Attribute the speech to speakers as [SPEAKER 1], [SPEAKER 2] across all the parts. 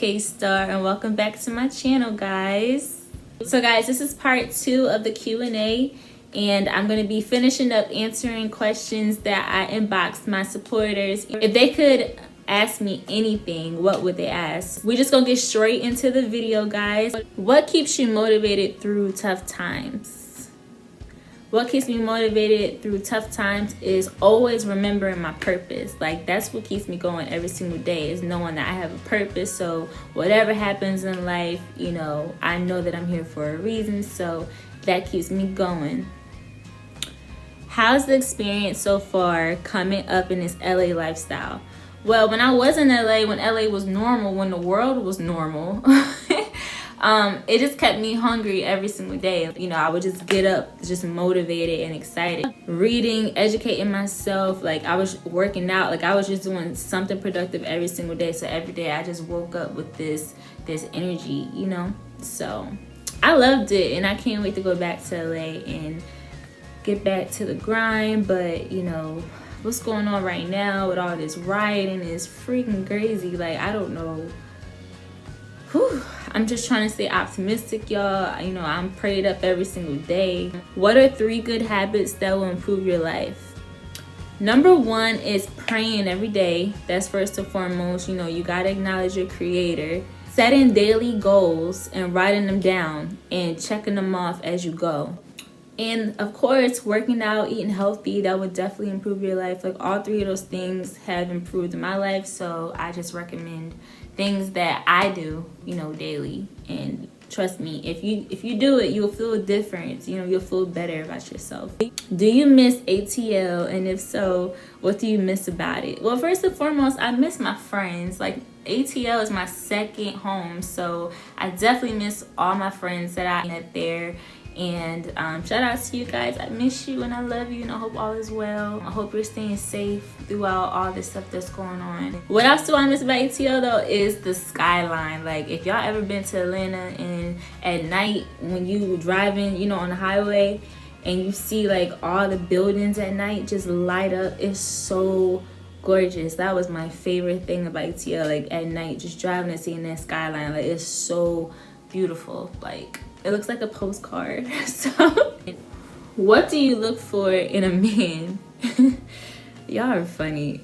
[SPEAKER 1] Star, and welcome back to my channel, guys. So guys, this is part 2 of the Q&A, and I'm going to be finishing up answering questions that I inboxed my supporters. If they could ask me anything, what would they ask? We're just gonna get straight into the video, guys. What keeps you motivated through tough times? What keeps me motivated through tough times is always remembering my purpose. Like, that's what keeps me going every single day, is knowing that I have a purpose. So whatever happens in life, you know, I know that I'm here for a reason. So that keeps me going. How's the experience so far coming up in this LA lifestyle? Well, when I was in LA, when LA was normal, when the world was normal, it just kept me hungry every single day. You know, I would just get up just motivated and excited. Reading, educating myself, like I was working out, like I was just doing something productive every single day. So every day I just woke up with this energy, you know? So I loved it, and I can't wait to go back to LA and get back to the grind. But, you know, what's going on right now with all this rioting is freaking crazy. Like, I don't know. Whew. I'm just trying to stay optimistic, y'all. You know, I'm prayed up every single day. What are 3 good habits that will improve your life? Number 1 is praying every day. That's first and foremost. You know, you gotta acknowledge your creator. Setting daily goals and writing them down and checking them off as you go. And of course, working out, eating healthy, that would definitely improve your life. Like, all 3 of those things have improved my life. So I just recommend things that I do, you know, daily. And trust me, if you do it, you'll feel a difference. You know, you'll feel better about yourself. Do you miss ATL? And if so, what do you miss about it? Well, first and foremost, I miss my friends. Like, ATL is my second home. So I definitely miss all my friends that I met there. And shout out to you guys. I miss you and I love you, and I hope all is well. I hope you're staying safe throughout all this stuff that's going on. What else do I miss about ATL though is the skyline. Like, if y'all ever been to Atlanta and at night when you driving, you know, on the highway, and you see like all the buildings at night just light up, it's so gorgeous. That was my favorite thing about ATL. Like, at night, just driving and seeing that skyline, like, it's so beautiful. Like, it looks like a postcard. So, what do you look for in a man? Y'all are funny.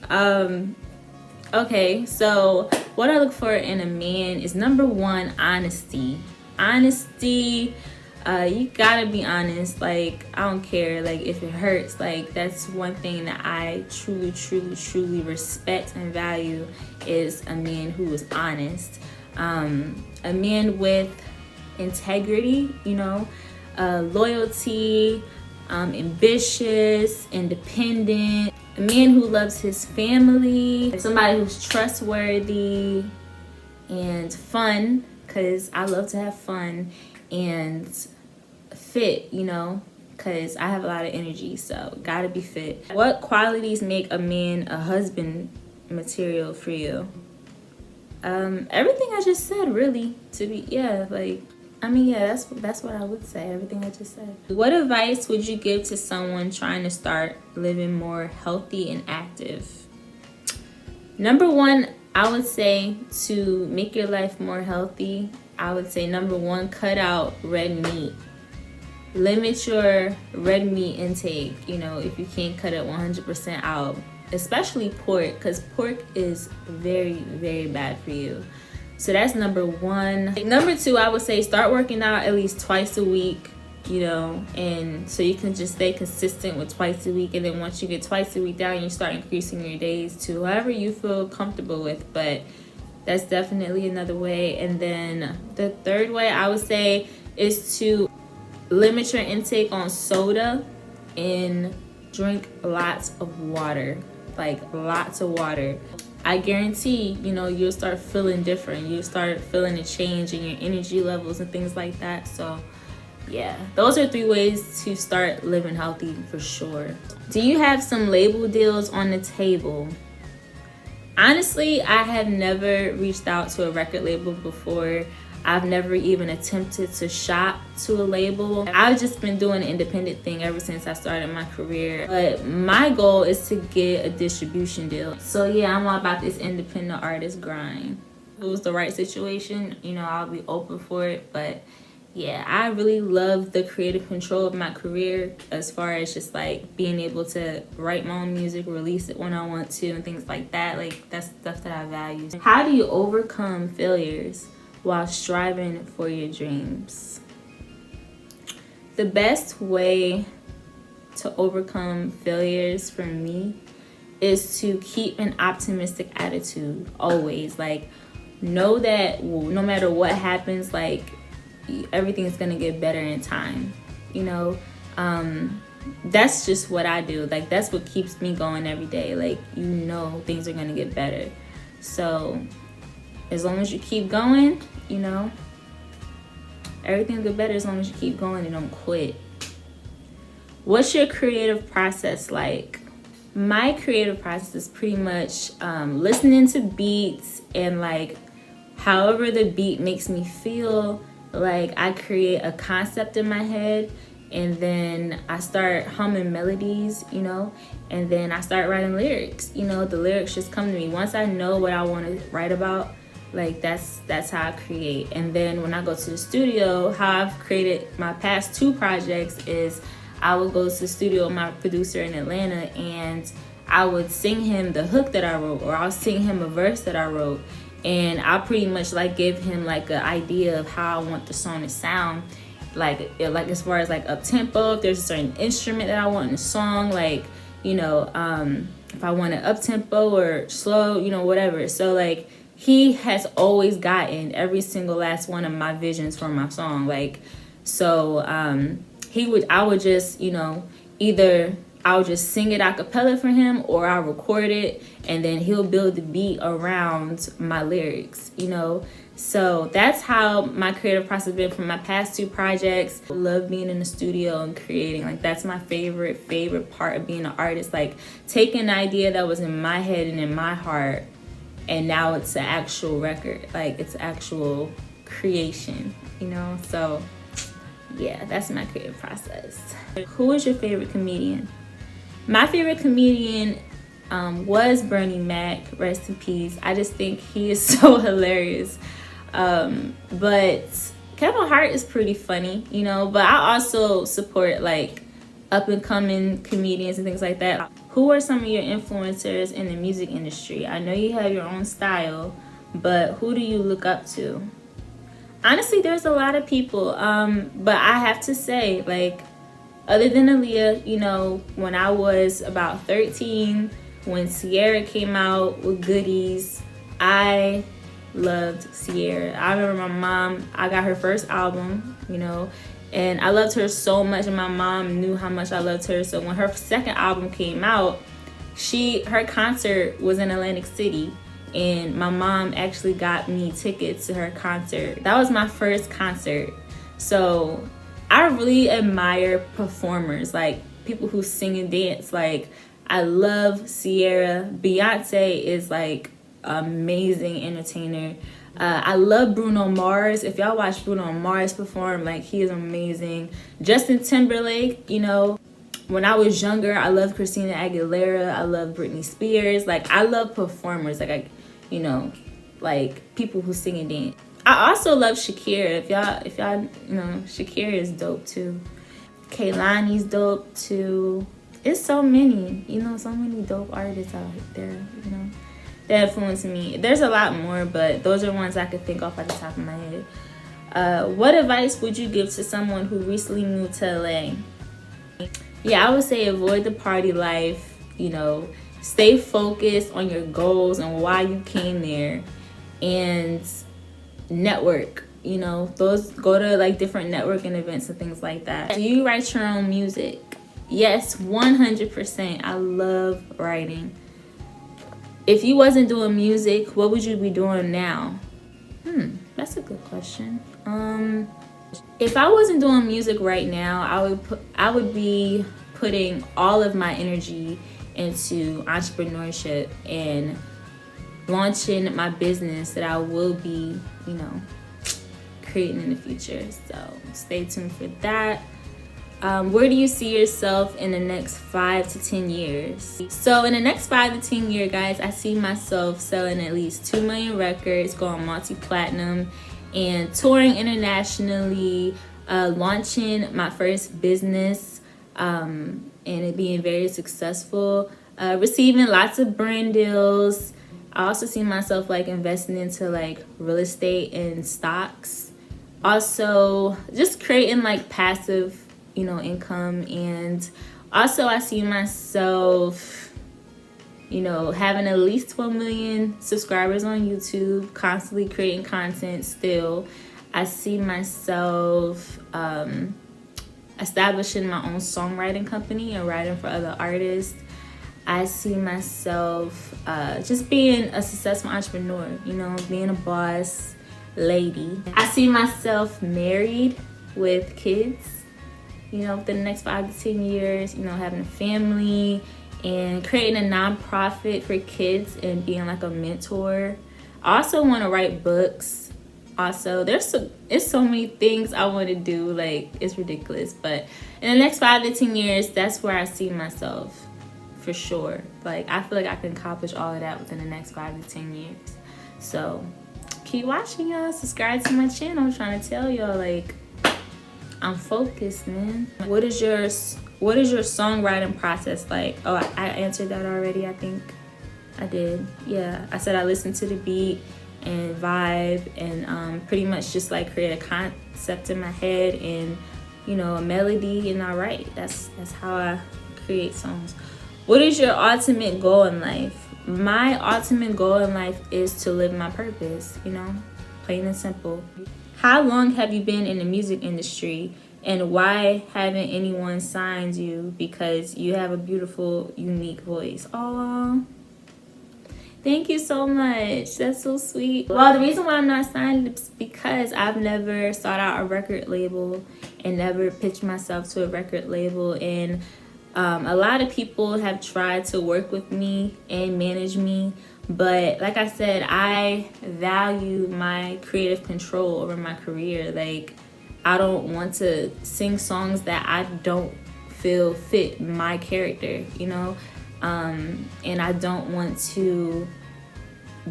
[SPEAKER 1] Okay, so what I look for in a man is, number 1, honesty. Honesty. You gotta be honest. Like, I don't care, like, if it hurts. Like, that's one thing that I truly respect and value, is a man who is honest. A man with integrity, you know, loyalty, ambitious, independent, a man who loves his family, somebody who's trustworthy and fun, because I love to have fun, and fit, you know, because I have a lot of energy, so gotta be fit. What qualities make a man a husband material for you? Everything I just said, really, to be, yeah, like, I mean, yeah, that's what I would say, everything I just said. What advice would you give to someone trying to start living more healthy and active? Number 1, I would say, to make your life more healthy, I would say, number 1, cut out red meat. Limit your red meat intake, you know, if you can't cut it 100% out. Especially pork, because pork is very bad for you. So that's number 1. Number 2, I would say, start working out at least twice a week, you know, and so you can just stay consistent with twice a week. And then once you get twice a week down, you start increasing your days to however you feel comfortable with. But that's definitely another way. And then the third way, I would say, is to limit your intake on soda and drink lots of water. Like, lots of water. I guarantee, you know, you'll start feeling different. You'll start feeling a change in your energy levels and things like that. So yeah, those are 3 ways to start living healthy for sure. Do you have some label deals on the table? Honestly, I have never reached out to a record label before. I've never even attempted to shop to a label. I've just been doing an independent thing ever since I started my career. But my goal is to get a distribution deal. So yeah, I'm all about this independent artist grind. it was the right situation, you know, I'll be open for it. But yeah, I really love the creative control of my career, as far as just like being able to write my own music, release it when I want to, and things like that. Like, that's stuff that I value. How do you overcome failures while striving for your dreams? The best way to overcome failures for me is to keep an optimistic attitude always. Like, know that no matter what happens, like, everything is gonna get better in time, you know. That's just what I do. Like, that's what keeps me going every day. Like, you know, things are gonna get better. So as long as you keep going, you know, everything will get better as long as you keep going and don't quit. What's your creative process like? My creative process is pretty much listening to beats, and like however the beat makes me feel, like I create a concept in my head, and then I start humming melodies, you know, and then I start writing lyrics. You know, the lyrics just come to me. Once I know what I want to write about, like that's how I create. And then when I go to the studio, how I've created my past 2 projects is I would go to the studio with my producer in Atlanta, and I would sing him the hook that I wrote, or I'll sing him a verse that I wrote, and I pretty much like give him like an idea of how I want the song to sound, like as far as like up tempo, if there's a certain instrument that I want in the song, like, you know, if I want it up tempo or slow, you know, whatever. So like, he has always gotten every single last one of my visions for my song. Like, so I would just, you know, either I'll just sing it a cappella for him, or I'll record it, and then he'll build the beat around my lyrics, you know. So that's how my creative process has been for my past 2 projects. I love being in the studio and creating. Like, that's my favorite part of being an artist. Like, taking an idea that was in my head and in my heart, and now it's an actual record. Like, it's actual creation, you know. So yeah, that's my creative process. Who is your favorite comedian? My favorite comedian was Bernie Mac, rest in peace. I just think he is so hilarious. But Kevin Hart is pretty funny, you know, but I also support like up and coming comedians and things like that. Who are some of your influencers in the music industry? I know you have your own style, but who do you look up to? Honestly, there's a lot of people, but I have to say, like, other than Aaliyah, you know, when I was about 13, when Ciara came out with Goodies, I loved Ciara. I remember my mom, I got her first album, you know, and I loved her so much, and my mom knew how much I loved her. So when her second album came out, her concert was in Atlantic City, and my mom actually got me tickets to her concert. That was my first concert. So I really admire performers, like people who sing and dance. Like, I love Ciara. Beyonce is like amazing entertainer. I love Bruno Mars. If y'all watch Bruno Mars perform, like, he is amazing. Justin Timberlake, you know. When I was younger, I loved Christina Aguilera. I love Britney Spears. Like, I love performers. Like, you know, like people who sing and dance. I also love Shakira. If y'all, you know, Shakira is dope too. Kehlani's dope too. It's so many, you know, so many dope artists out there, you know, that influence me. There's a lot more, but those are ones I could think off at the top of my head. What advice would you give to someone who recently moved to LA? Yeah, I would say avoid the party life, you know, stay focused on your goals and why you came there, and network, you know, go to like different networking events and things like that. Do you write your own music? Yes, 100%. I love writing. If you wasn't doing music, what would you be doing now? That's a good question. If I wasn't doing music right now, I would be putting all of my energy into entrepreneurship and launching my business that I will be, you know, creating in the future. So stay tuned for that. where do you see yourself in the next 5 to 10 years? So in the next 5 to 10 years, guys, I see myself selling at least 2 million records, going multi-platinum, and touring internationally, launching my first business, and it being very successful, receiving lots of brand deals. I also see myself like investing into like real estate and stocks. Also just creating like passive, you know, income. And also I see myself, you know, having at least 12 million subscribers on YouTube, constantly creating content still. I see myself establishing my own songwriting company and writing for other artists. I see myself just being a successful entrepreneur, you know, being a boss lady. I see myself married with kids, you know, within the next 5 to 10 years, you know, having a family and creating a nonprofit for kids and being like a mentor. I also want to write books. Also, it's so many things I want to do, like it's ridiculous. But in the next 5 to 10 years, that's where I see myself for sure. Like I feel like I can accomplish all of that within the next 5 to 10 years. So keep watching, y'all. Subscribe to my channel. I'm trying to tell y'all, like, I'm focused, man. What is your songwriting process like? Oh, I answered that already. I think I did. Yeah, I said I listen to the beat and vibe and pretty much just like create a concept in my head and, you know, a melody, and I write. That's how I create songs. What is your ultimate goal in life? My ultimate goal in life is to live my purpose, you know, plain and simple. How long have you been in the music industry, and why haven't anyone signed you? Because you have a beautiful, unique voice. Oh, thank you so much. That's so sweet. Well, the reason why I'm not signed is because I've never sought out a record label and never pitched myself to a record label. And a lot of people have tried to work with me and manage me, but like I said, I value my creative control over my career. Like, I don't want to sing songs that I don't feel fit my character, you know, and I don't want to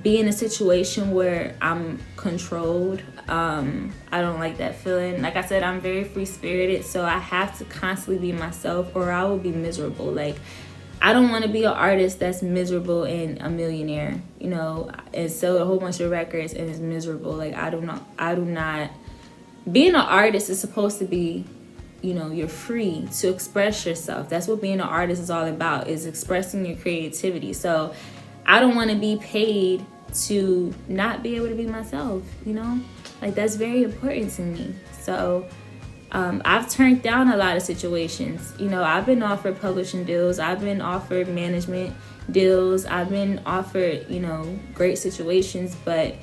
[SPEAKER 1] be in a situation where I'm controlled. I don't like that feeling. Like I said, I'm very free-spirited, so I have to constantly be myself or I will be miserable. Like, I don't want to be an artist that's miserable and a millionaire, you know, and sell a whole bunch of records and is miserable. Like, I do not. Being an artist is supposed to be, you know, you're free to express yourself. That's what being an artist is all about, is expressing your creativity. So I don't want to be paid to not be able to be myself, you know? Like, that's very important to me. So I've turned down a lot of situations. You know, I've been offered publishing deals. I've been offered management deals. I've been offered, you know, great situations. But,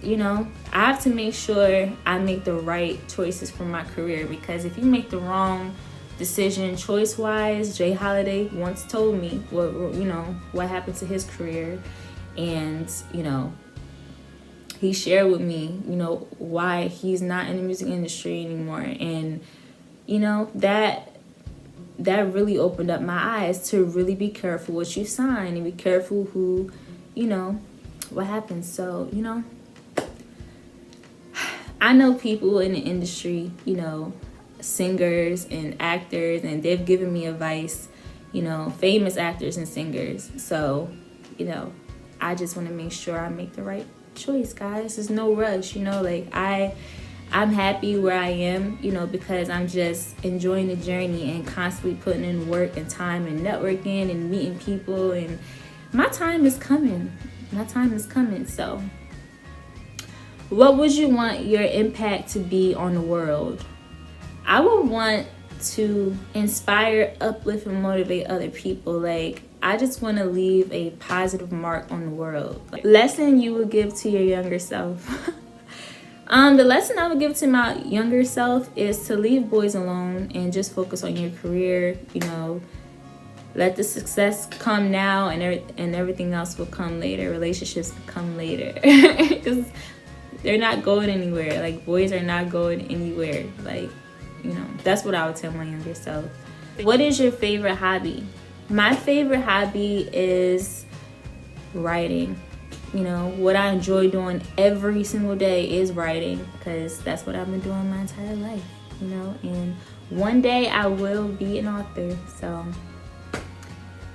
[SPEAKER 1] you know, I have to make sure I make the right choices for my career. Because if you make the wrong decision choice-wise, Jay Holiday once told me what happened to his career. And, you know, he shared with me, you know, why he's not in the music industry anymore. And, you know, that really opened up my eyes to really be careful what you sign and be careful who, you know, what happens. So, you know, I know people in the industry, you know, singers and actors, and they've given me advice, you know, famous actors and singers. So, you know, I just want to make sure I make the right choice, guys. There's no rush, you know. Like, I'm happy where I am, you know, because I'm just enjoying the journey and constantly putting in work and time and networking and meeting people, and my time is coming. So what would you want your impact to be on the world? I would want to inspire, uplift, and motivate other people. Like, I just want to leave a positive mark on the world. Like, lesson you would give to your younger self. The lesson I would give to my younger self is to leave boys alone and just focus on your career. You know, let the success come now, and everything else will come later. Relationships will come later. Because they're not going anywhere. Like, boys are not going anywhere. Like, you know, that's what I would tell my younger self. What is your favorite hobby? My favorite hobby is writing. You know, what I enjoy doing every single day is writing, because that's what I've been doing my entire life, you know, and one day I will be an author. So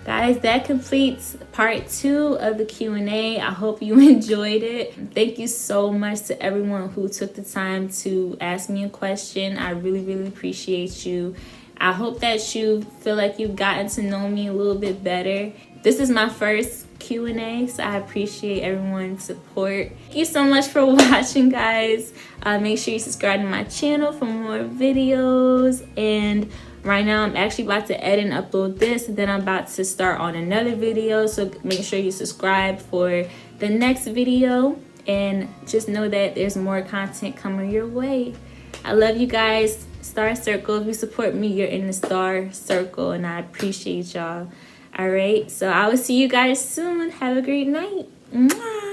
[SPEAKER 1] guys, that completes part 2 of the Q&A. I hope you enjoyed it. Thank you so much to everyone who took the time to ask me a question. I really, really appreciate you. I hope that you feel like you've gotten to know me a little bit better. This is my first Q&A, so I appreciate everyone's support. Thank you so much for watching, guys. Make sure you subscribe to my channel for more videos. And right now I'm actually about to edit and upload this, and then I'm about to start on another video, so make sure you subscribe for the next video, and just know that there's more content coming your way. I love you guys. Star Circle, if you support me, you're in the Star Circle, and I appreciate y'all. All right, so I will see you guys soon. Have a great night. Mwah!